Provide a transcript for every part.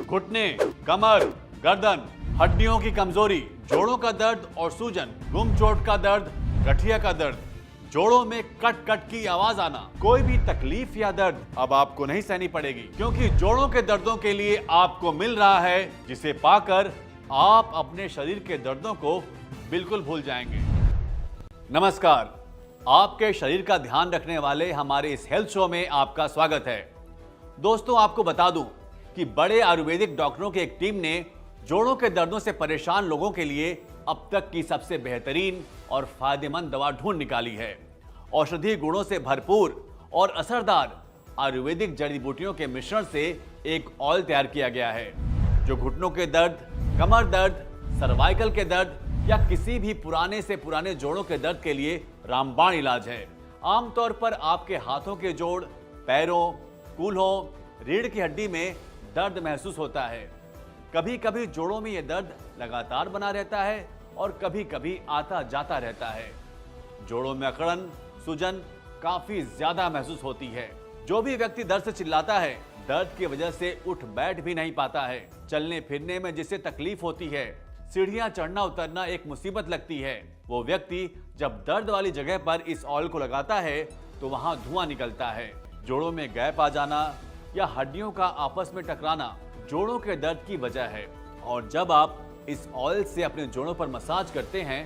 घुटने, कमर, गर्दन, हड्डियों की कमजोरी, जोड़ों का दर्द और सूजन, गुम चोट का दर्द, गठिया का दर्द, जोड़ों में कट कट की आवाज आना, कोई भी तकलीफ या दर्द अब आपको नहीं सहनी पड़ेगी, क्योंकि जोड़ों के दर्दों के लिए आपको मिल रहा है जिसे पाकर आप अपने शरीर के दर्दों को बिल्कुल भूल जाएंगे। नमस्कार, आपके शरीर का ध्यान रखने वाले हमारे इस हेल्थ शो में आपका स्वागत है। दोस्तों, आपको बता दूं कि बड़े आयुर्वेदिक डॉक्टरों की एक टीम ने जोड़ों के दर्दों से परेशान लोगों के लिए अब तक की सबसे बेहतरीन और फायदेमंद दवा ढूंढ निकाली है। औषधीय गुणों से भरपूर और असरदार आयुर्वेदिक जड़ी बूटियों के मिश्रण से एक ऑयल तैयार किया गया है जो घुटनों के दर्द, कमर दर्द, सर्वाइकल के दर्द या किसी भी पुराने से पुराने जोड़ों के दर्द के लिए रामबाण इलाज है। आमतौर पर आपके हाथों के जोड़, पैरों, कूल्हों, रीढ़ की हड्डी में दर्द महसूस होता है। कभी कभी जोड़ों में यह दर्द लगातार बना रहता है और कभी कभी आता जाता रहता है। जोड़ों में अकड़न, सूजन काफी ज्यादा महसूस होती है। जो भी व्यक्ति दर्द से चिल्लाता है, दर्द की वजह से उठ बैठ भी नहीं पाता है, चलने फिरने में जिसे तकलीफ होती है, सीढ़ियां चढ़ना उतरना एक मुसीबत लगती है, वो व्यक्ति जब दर्द वाली जगह पर इस ऑयल को लगाता है तो वहां धुआं निकलता है। जोड़ों में गैप आ जाना या हड्डियों का आपस में टकराना जोड़ों के दर्द की वजह है, और जब आप इस ऑयल से अपने जोड़ों पर मसाज करते हैं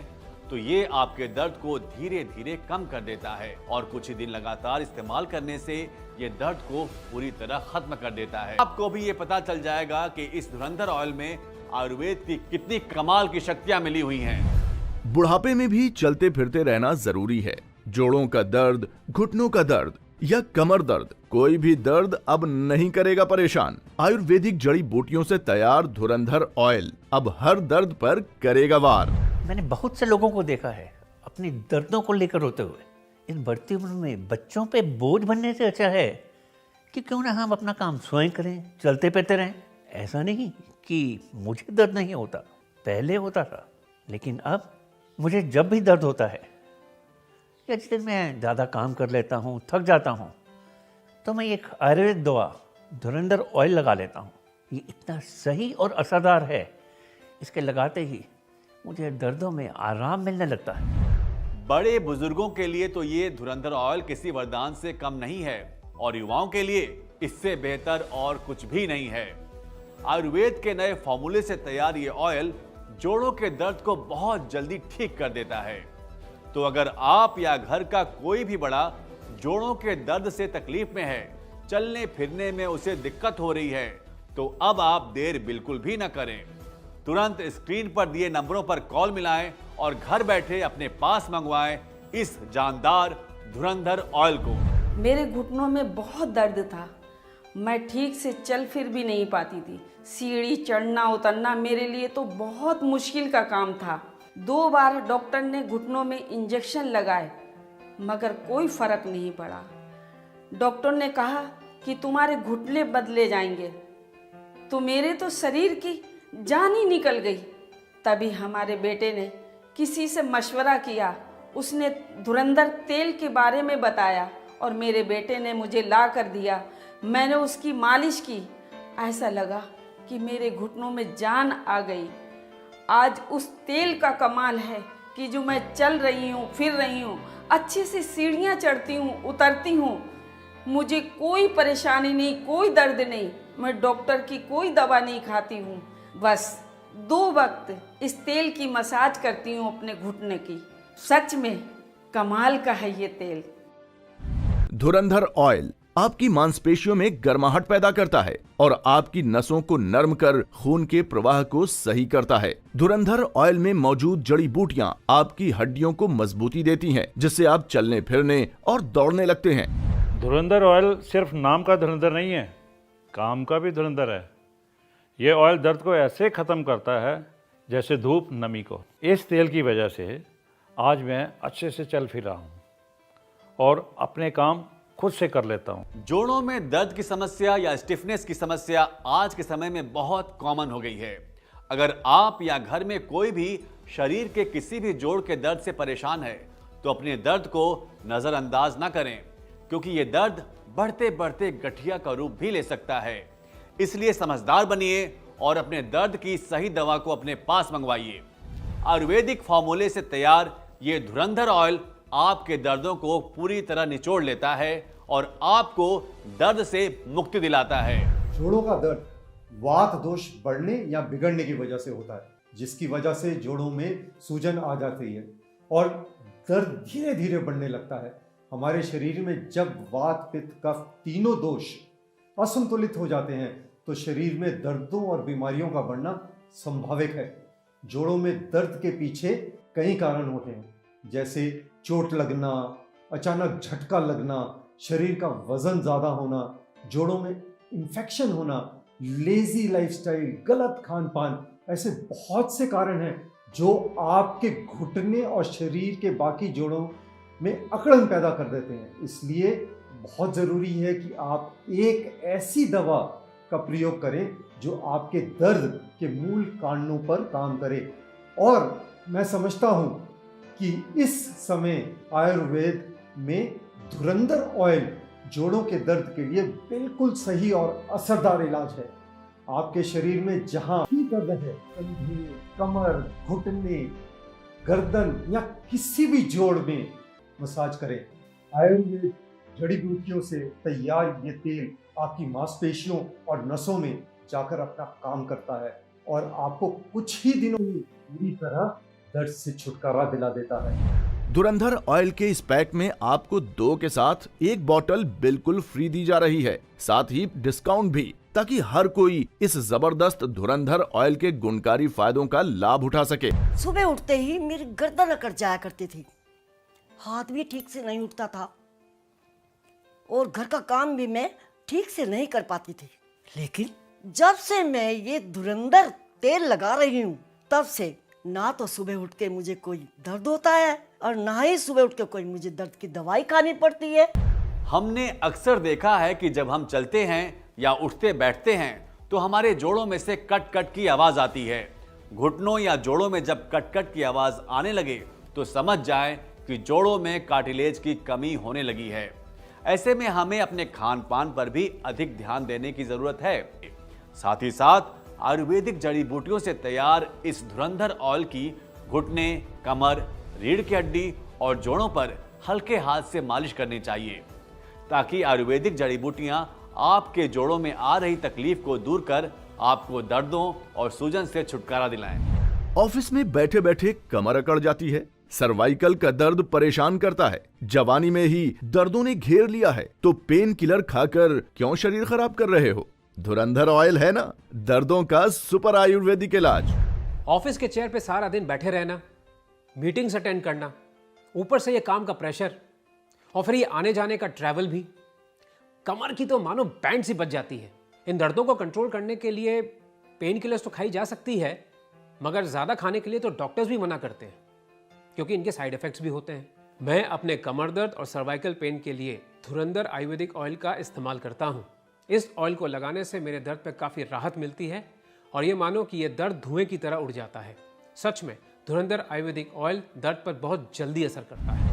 तो ये आपके दर्द को धीरे धीरे कम कर देता है और कुछ ही दिन लगातार इस्तेमाल करने से ये दर्द को पूरी तरह खत्म कर देता है। आपको भी ये पता चल जाएगा कि इस धुरंधर ऑयल में आयुर्वेद की कितनी कमाल की शक्तियां मिली हुई हैं। बुढ़ापे में भी चलते फिरते रहना जरूरी है। जोड़ों का दर्द, घुटनों का दर्द या कमर दर्द, कोई भी दर्द अब नहीं करेगा परेशान। आयुर्वेदिक जड़ी बूटियों से तैयार धुरंधर ऑयल अब हर दर्द पर करेगा वार। मैंने बहुत से लोगों को देखा है अपनी दर्दों को लेकर रोते हुए। इस बढ़ती उम्र में बच्चों पे बोझ बनने से अच्छा है कि क्यों ना हम अपना काम स्वयं करें, चलते फिरते रहें। ऐसा नहीं कि मुझे दर्द नहीं होता, पहले होता था, लेकिन अब मुझे जब भी दर्द होता है या जिस दिन मैं ज़्यादा काम कर लेता हूँ, थक जाता हूँ, तो मैं एक आयुर्वेदिक दवा धुरंधर ऑयल लगा लेता हूँ। ये इतना सही और असरदार है, इसके लगाते ही मुझे दर्दों में आराम मिलने लगता है। बड़े बुजुर्गों के लिए तो ये धुरंधर ऑयल किसी वरदान से कम नहीं है और युवाओं के लिए इससे बेहतर और कुछ भी नहीं है। आयुर्वेद के नए फॉर्मूले से तैयार ये ऑयल जोड़ों के दर्द को बहुत जल्दी ठीक कर देता है। तो अगर आप या घर का कोई भी बड़ा जोड़ों के दर्द से तकलीफ में है, चलने फिरने में उसे दिक्कत हो रही है, तो अब आप देर बिल्कुल भी न करें। तुरंत स्क्रीन पर दिए नंबरों पर कॉल मिलाएं और घर बैठे अपने पास मंगवाएं इस जानदार धुरंधर ऑयल को। मेरे घुटनों में बहुत दर्द था, मैं ठीक से चल फिर भी नहीं पाती थी। सीढ़ी चढ़ना उतरना मेरे लिए तो बहुत मुश्किल का काम था। 2 बार डॉक्टर ने घुटनों में इंजेक्शन लगाए मगर कोई फर्क नहीं पड़ा। डॉक्टर ने कहा कि तुम्हारे घुटने बदले जाएंगे, तो मेरे तो शरीर की जान ही निकल गई। तभी हमारे बेटे ने किसी से मशवरा किया, उसने धुरंधर तेल के बारे में बताया और मेरे बेटे ने मुझे ला कर दिया। मैंने उसकी मालिश की, ऐसा लगा कि मेरे घुटनों में जान आ गई। आज उस तेल का कमाल है कि जो मैं चल रही हूँ, फिर रही हूँ, अच्छे से सीढ़ियाँ चढ़ती हूँ, उतरती हूँ, मुझे कोई परेशानी नहीं, कोई दर्द नहीं। मैं डॉक्टर की कोई दवा नहीं खाती हूँ, बस 2 वक्त इस तेल की मसाज करती हूँ अपने घुटने की। सच में कमाल का है ये तेल। धुरंधर ऑयल आपकी मांसपेशियों में गर्माहट पैदा करता है और आपकी नसों को नरम कर खून के प्रवाह को सही करता है। धुरंधर ऑयल में मौजूद जड़ी बूटियां आपकी हड्डियों को मजबूती देती हैं, जिससे आप चलने फिरने और दौड़ने लगते हैं। धुरंधर ऑयल सिर्फ नाम का धुरंधर नहीं है, काम का भी धुरंधर है। ये ऑयल दर्द को ऐसे खत्म करता है जैसे धूप नमी को। इस तेल की वजह से आज मैं अच्छे से चल फिर रहा हूँ और अपने काम खुद से कर लेता हूँ। जोड़ों में दर्द की समस्या या स्टिफनेस की समस्या आज के समय में बहुत कॉमन हो गई है। अगर आप या घर में कोई भी शरीर के किसी भी जोड़ के दर्द से परेशान है तो अपने दर्द को नजरअंदाज ना करें, क्योंकि ये दर्द बढ़ते बढ़ते गठिया का रूप भी ले सकता है। इसलिए समझदार बनिए और अपने दर्द की सही दवा को अपने पास मंगवाइए। आयुर्वेदिक फॉर्मूले से तैयार ये धुरंधर ऑयल आपके दर्दों को पूरी तरह निचोड़ लेता है और आपको दर्द से मुक्ति दिलाता है। जोड़ों का दर्द वात दोष बढ़ने या बिगड़ने की वजह से होता है, जिसकी वजह से जोड़ों में सूजन आ जाती है और दर्द धीरे धीरे बढ़ने लगता है। हमारे शरीर में जब वात पित्त कफ तीनों दोष असंतुलित हो जाते हैं तो शरीर में दर्दों और बीमारियों का बढ़ना संभाविक है। जोड़ों में दर्द के पीछे कई कारण होते हैं, जैसे चोट लगना, अचानक झटका लगना, शरीर का वजन ज्यादा होना, जोड़ों में इन्फेक्शन होना, लेजी लाइफस्टाइल, गलत खान पान, ऐसे बहुत से कारण हैं जो आपके घुटने और शरीर के बाकी जोड़ों में अकड़न पैदा कर देते हैं। इसलिए बहुत ज़रूरी है कि आप एक ऐसी दवा का प्रयोग करें जो आपके दर्द के मूल कारणों पर काम करे। और मैं समझता हूँ कि इस समय आयुर्वेद में धुरंधर ऑयल जोड़ों के दर्द के लिए बिल्कुल सही और असरदार इलाज है। आपके शरीर में जहां भी दर्द है, कंधे, कमर, घुटने, गर्दन या किसी भी जोड़ में मसाज करें। आयुर्वेद जड़ी बूटियों से तैयार ये तेल आपकी मांसपेशियों और नसों में जाकर अपना काम करता है और आपको कुछ ही दिनों में पूरी तरह दर्द से छुटकारा दिला देता है। धुरंधर ऑयल के इस पैक में आपको 2 के साथ 1 बॉटल बिल्कुल फ्री दी जा रही है, साथ ही डिस्काउंट भी, ताकि हर कोई इस जबरदस्त धुरंधर ऑयल के गुणकारी फायदों का लाभ उठा सके। सुबह उठते ही मेरी गर्दन अकड़ जाया करती थी, हाथ भी ठीक से नहीं उठता था और घर का काम भी मैं ठीक से नहीं कर पाती थी। लेकिन जब से मैं ये धुरंधर तेल लगा रही हूँ, तब से ना तो सुबह उठ के मुझे कोई दर्द होता है और ना ही सुबह उठ के कोई मुझे दर्द की दवाई खानी पड़ती है। हमने अक्सर देखा है कि जब हम चलते हैं या उठते बैठते हैं तो हमारे जोड़ों में से कट कट की आवाज आती है। घुटनों या जोड़ों में जब कट कट की आवाज आने लगे तो समझ जाएं कि जोड़ों में कार्टिलेज की कमी होने लगी है। ऐसे में हमें अपने खान पान पर भी अधिक ध्यान देने की जरूरत है। साथ ही साथ आयुर्वेदिक जड़ी बूटियों से तैयार इस धुरंधर ऑयल की घुटने, कमर, रीढ़ की हड्डी और जोड़ों पर हल्के हाथ से मालिश करनी चाहिए, ताकि आयुर्वेदिक जड़ी बूटियां आपके जोड़ों में आ रही तकलीफ को दूर कर आपको दर्दों और सूजन से छुटकारा दिलाएं। ऑफिस में बैठे बैठे कमर अकड़ जाती है, सर्वाइकल का दर्द परेशान करता है, जवानी में ही दर्दों ने घेर लिया है, तो पेन किलर खाकर क्यों शरीर खराब कर रहे हो? धुरंधर ऑयल है ना दर्दों का सुपर आयुर्वेदिक इलाज। ऑफिस के चेयर पे सारा दिन बैठे रहना, मीटिंग्स अटेंड करना, ऊपर से ये काम का प्रेशर और फिर ये आने जाने का ट्रैवल भी, कमर की तो मानो बैंड सी बज जाती है। इन दर्दों को कंट्रोल करने के लिए पेन किलर्स तो खाई जा सकती है, मगर ज़्यादा खाने के लिए तो डॉक्टर्स भी मना करते हैं क्योंकि इनके साइड इफ़ेक्ट्स भी होते हैं। मैं अपने कमर दर्द और सर्वाइकल पेन के लिए धुरंधर आयुर्वेदिक ऑयल का इस्तेमाल करता हूँ। इस ऑयल को लगाने से मेरे दर्द पे काफ़ी राहत मिलती है और ये मानो कि ये दर्द धुएं की तरह उड़ जाता है। सच में धुरंधर आयुर्वेदिक ऑयल दर्द पर बहुत जल्दी असर करता है।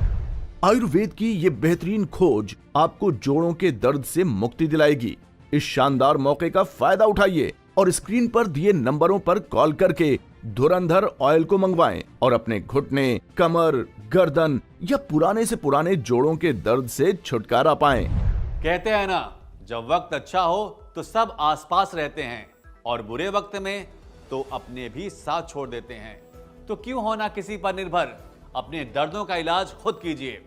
आयुर्वेद की ये बेहतरीन खोज आपको जोड़ों के दर्द से मुक्ति दिलाएगी। इस शानदार मौके का फायदा उठाइए और स्क्रीन पर दिए नंबरों पर कॉल करके धुरंधर ऑयल को मंगवाएं और अपने घुटने, कमर, गर्दन या पुराने से पुराने जोड़ों के दर्द से छुटकारा पाएं। कहते हैं ना, जब वक्त अच्छा हो तो सब आसपास रहते हैं और बुरे वक्त में तो अपने भी साथ छोड़ देते हैं। तो क्यों होना किसी पर निर्भर, अपने दर्दों का इलाज खुद कीजिए।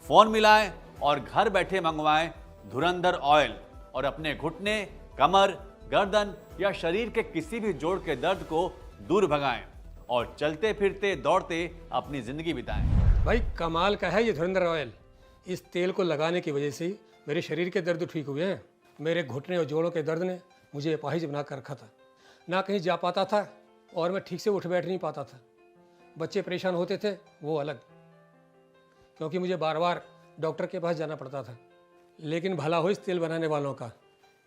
फोन मिलाएं और घर बैठे मंगवाएं धुरंधर ऑयल और अपने घुटने, कमर, गर्दन या शरीर के किसी भी जोड़ के दर्द को दूर भगाएं और चलते फिरते दौड़ते अपनी जिंदगी बिताएं। भाई कमाल का है ये धुरंधर ऑयल। इस तेल को लगाने की वजह से मेरे शरीर के दर्द ठीक हुए हैं। मेरे घुटने और जोड़ों के दर्द ने मुझे अपाहिज बना कर रखा था, ना कहीं जा पाता था और मैं ठीक से उठ बैठ नहीं पाता था। बच्चे परेशान होते थे वो अलग, क्योंकि मुझे बार बार डॉक्टर के पास जाना पड़ता था। लेकिन भला हो इस तेल बनाने वालों का।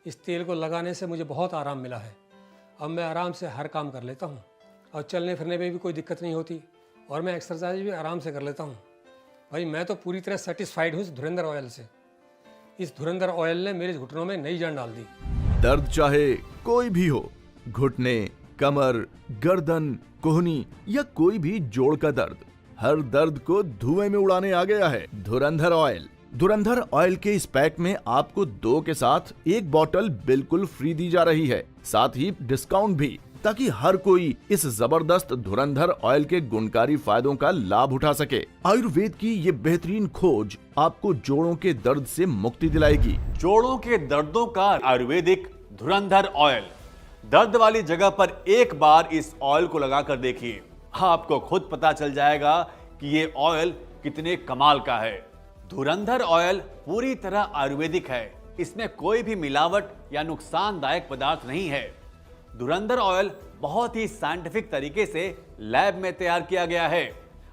इस तेल को लगाने से मुझे बहुत आराम मिला है। अब मैं आराम से हर काम कर लेता हूँ और चलने फिरने में भी कोई दिक्कत नहीं होती और मैं एक्सरसाइज भी आराम से कर लेता हूँ। भाई मैं तो पूरी तरह सेटिस्फाइड हूँ इस धुरंधर ऑयल से। इस धुरंधर ऑयल ने मेरे घुटनों में नई जान डाल दी। दर्द चाहे कोई भी हो, घुटने, कमर, गर्दन, कोहनी या कोई भी जोड़ का दर्द, हर दर्द को धुएं में उड़ाने आ गया है धुरंधर ऑयल। धुरंधर ऑयल के इस पैक में आपको 2 के साथ 1 बॉटल बिल्कुल फ्री दी जा रही है, साथ ही डिस्काउंट भी, ताकि हर कोई इस जबरदस्त धुरंधर ऑयल के गुणकारी फायदों का लाभ उठा सके। आयुर्वेद की ये बेहतरीन खोज आपको जोड़ों के दर्द से मुक्ति दिलाएगी। जोड़ों के दर्दों का आयुर्वेदिक धुरंधर ऑयल। दर्द वाली जगह पर एक बार इस ऑयल को लगाकर देखिए, आपको खुद पता चल जाएगा कि ये ऑयल कितने कमाल का है। धुरंधर ऑयल पूरी तरह आयुर्वेदिक है, इसमें कोई भी मिलावट या नुकसानदायक पदार्थ नहीं है। धुरंधर ऑयल बहुत ही साइंटिफिक तरीके से लैब में तैयार किया गया है।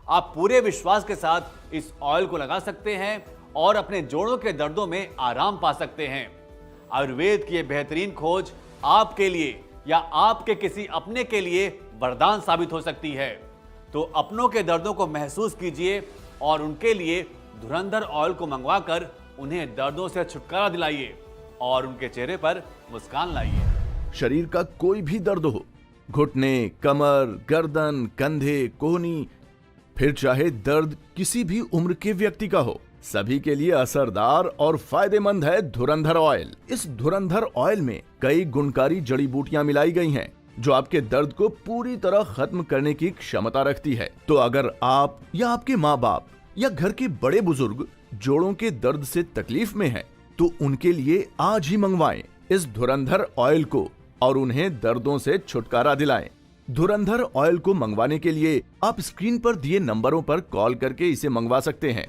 आप पूरे विश्वास के साथ इस ऑयल को लगा सकते हैं और अपने जोड़ों के दर्दों में आराम पा सकते हैं। आयुर्वेद की ये बेहतरीन खोज आपके लिए या आपके किसी अपने के लिए वरदान साबित हो सकती है। तो अपनों के दर्दों को महसूस कीजिए और उनके लिए धुरंधर ऑयल को मंगवाकर उन्हें दर्दों से छुटकारा दिलाइए और उनके चेहरे पर मुस्कान लाइए। शरीर का कोई भी दर्द हो, घुटने, कमर, गर्दन, कंधे, कोहनी, फिर चाहे दर्द किसी भी उम्र के व्यक्ति का हो, सभी के लिए असरदार और फायदेमंद है धुरंधर ऑयल। इस धुरंधर ऑयल में कई गुणकारी जड़ी बूटियां मिलाई गई हैं, जो आपके दर्द को पूरी तरह खत्म करने की क्षमता रखती है। तो अगर आप या आपके माँ बाप या घर के बड़े बुजुर्ग जोड़ों के दर्द से तकलीफ में हैं, तो उनके लिए आज ही मंगवाएं इस धुरंधर ऑयल को और उन्हें दर्दों से छुटकारा दिलाएं। धुरंधर ऑयल को मंगवाने के लिए आप स्क्रीन पर दिए नंबरों पर कॉल करके इसे मंगवा सकते हैं।